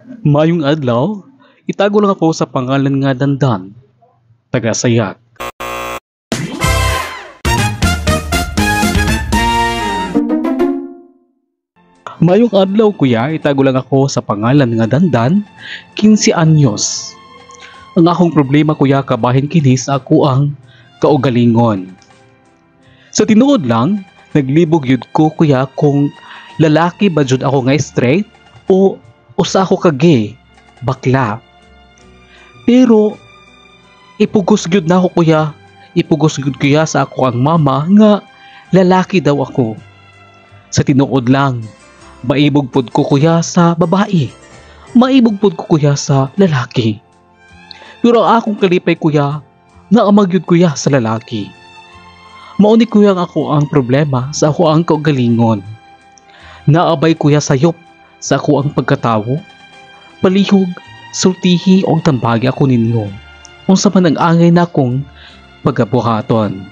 Mayong adlaw, itago lang ako sa pangalan nga Dandan, taga Sayat. Mayong adlaw kuya, itago lang ako sa pangalan nga Dandan, 15 anyos. Ang akong problema kuya kabahin kini sa ako ang kaugalingon. Sa tinuod lang, naglibog yun ko kuya kung lalaki ba jud ako nga straight o usa ako ka gay, bakla. Pero ipugos gyud na ako kuya, ipugos gyud kuya sa ako ang mama nga lalaki daw ako. Sa tinuod lang, maibog pod ko kuya sa babae, maibog pod ko kuya sa lalaki. Pero ang akong kalipay kuya, naamagyud kuya sa lalaki. Mauni kuya nga ako ang problema sa ako ang kaugalingon. Naabay kuya sayop sa ako ang pagkatawo, palihog, sultihi o tambagi ako ninyo. Unsa man ang angay na akong pagabuhaton.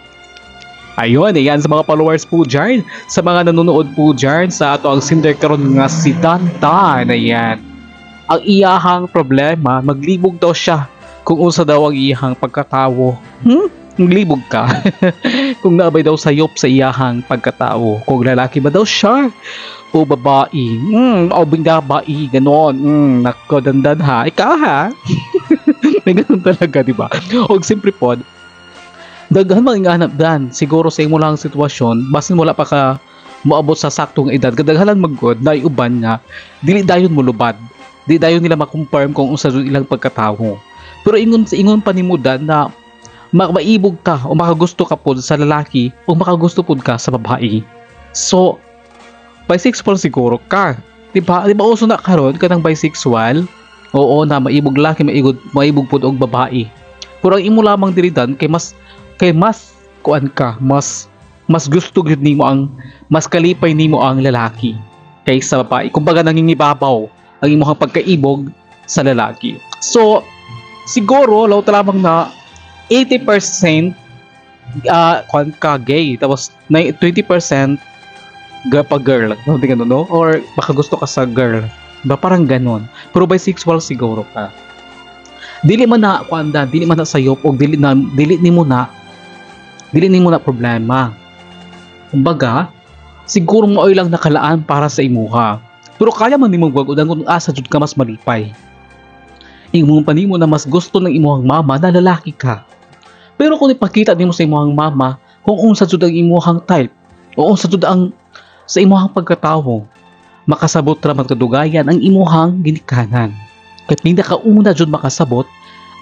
Ayun, ayan sa mga followers po dyan, sa mga nanonood po dyan sa ato ang Cinder karon nga si Dandan, ayan. Ang iyahang problema, maglibog daw siya kung unsa daw ang iyahang pagkatawo. Maglibog ka. Kung naabay daw sayop sa iyahang pagkatao, kung lalaki ba daw siya o babae. O babae, ganon. Nako, Dandan ha. Ikaw ha. May ganon talaga, di ba? O siyempre po, daghan mga hanap dan. Siguro sa imo lang sitwasyon, basin wala pa ka moabot sa saktong edad. Kadaghanan maggod na iuban nga, dili dayon mo lubad. Di dayon nila makonfirm kung unsa ilang pagkatawo. Pero ingon pa nimudan na maibog ka o makagusto ka pod sa lalaki o makagusto pod ka sa babae. So, bisexual siguro ka. Diba uso na karon ka ng bisexual? Oo na, maibog laki, maibog pod og babae. Pero ang imo lamang diridan kay mas kuan ka, mas gusto gyud nimo ang mas kalipay nimo ang lalaki kaysa babae. Kumbaga nangingibabaw ang imong pagkaibog sa lalaki. So, siguro law lamang na 80% kuan ka gay, tapos 20% pa girl, no? Or baka gusto ka sa girl, ba parang ganon. Pero bisexual siguro ka. Dili man na kuanda, dili man na sayop o dili nimo na problema. Kumbaga, siguro mo lang nakalaan para sa imuha. Pero kaya man nimong wag-udan kung asa jud ka mas malipay. Imong panimo na mas gusto ng imuhang mama na lalaki ka. Pero kung ipakita nimo sa imuhang mama kung unsa jud ang imuhang type o unsa jud ang sa imuhang pagkatawo, makasabot ra magtudugayan ang imuhang ginikanan. Kay pinakauna jud makasabot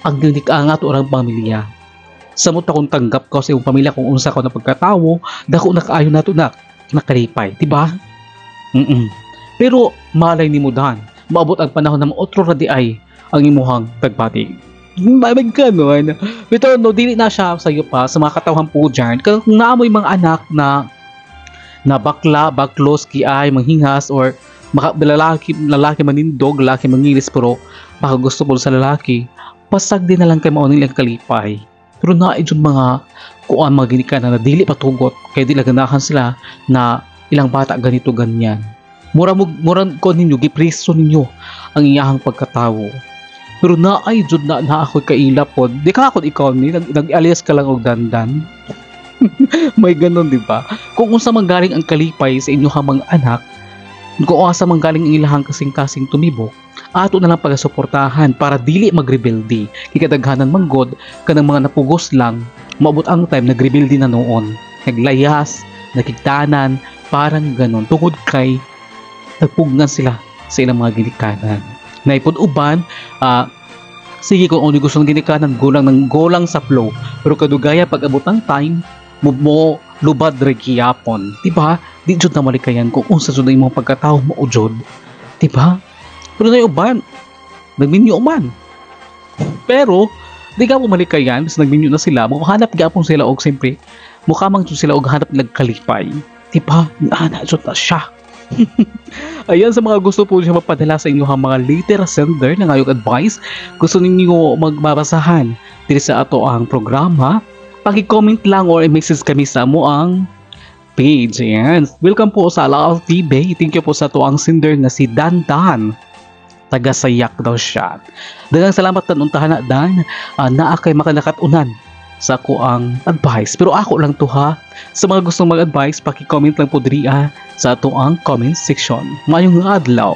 ang ginik-angat urang pamilya. Samot akong tanggap ko sa imong pamilya kung unsa ko na pagkatawo, dako na kaayo nato na nakalipay, di ba? Pero malay nimo dan, maabot ang panahon na maotro ra di ay ang imuhang tagpati. May ganon. Pero no, dili na siya sa iyo pa sa mga katawhan po dyan. Kung naamoy mga anak na bakla, baklos, kiay, manghingas, or lalaki manindog, lalaki mangilis, pero baka gusto po sa lalaki, pasag din na lang kay maunang ilang kalipay. Pero naidyon mga kuan mga ginikanan na dili patugot, kaya dili ganahan sila na ilang bata ganito ganyan. Murang ko ninyo, gipreso ninyo ang iyahang pagkatawo. Pero naay jud na ako kaila pod. Di ka ako ikaw ni nag-alias ka lang og Dandan. May ganon, di ba? Kung unsa man galing ang kalipay sa inyong mga anak, kung unsa man galing ang ilahang kasing-kasing tumibok, ato na lang pagasuportahan para dili magrebelde. Kikadaghanan manggod kanang mga napugos lang, maabot ang time nagrebelde na noon. Naglayas, nakigtanan, parang ganon. Tungod kay nagpugnan sila sa ilang mga ginikanan. Naipod uban, sige kung ano gusto ng ginikanan, golang sa flow. Pero kadugaya pag abot ng time, mo lubad re giyapon, diba? Di jud na malikayan kung unsa jud imong pagkatao mo jud, diba? Pero na uban, nagminyo man. Pero di ka mo malikayan, sa nagminyo na sila, makahanap gyapon sila og siyempre, mukha man jud sila og hanap nagkalipay, diba? Ana jud na siya. Ayan, sa mga gusto po siya mapadala sa inyo mga later sender na ngayong advice, gusto ninyo magbabasahan dito sa ato ang programa, paki-comment lang or i-message kami sa mo ang page. Ayan. Welcome po sa Alaaw TV. Thank you po sa ato ang sender na si Dandan. taga-sayak daw siya. Daghang salamat tan untahan na dan, naa kay makalakatunan sa ako ang advice. Pero ako lang to ha. Sa mga gustong mag-advise, paki-comment lang po diri sa ato ang comment section. Mayong adlaw.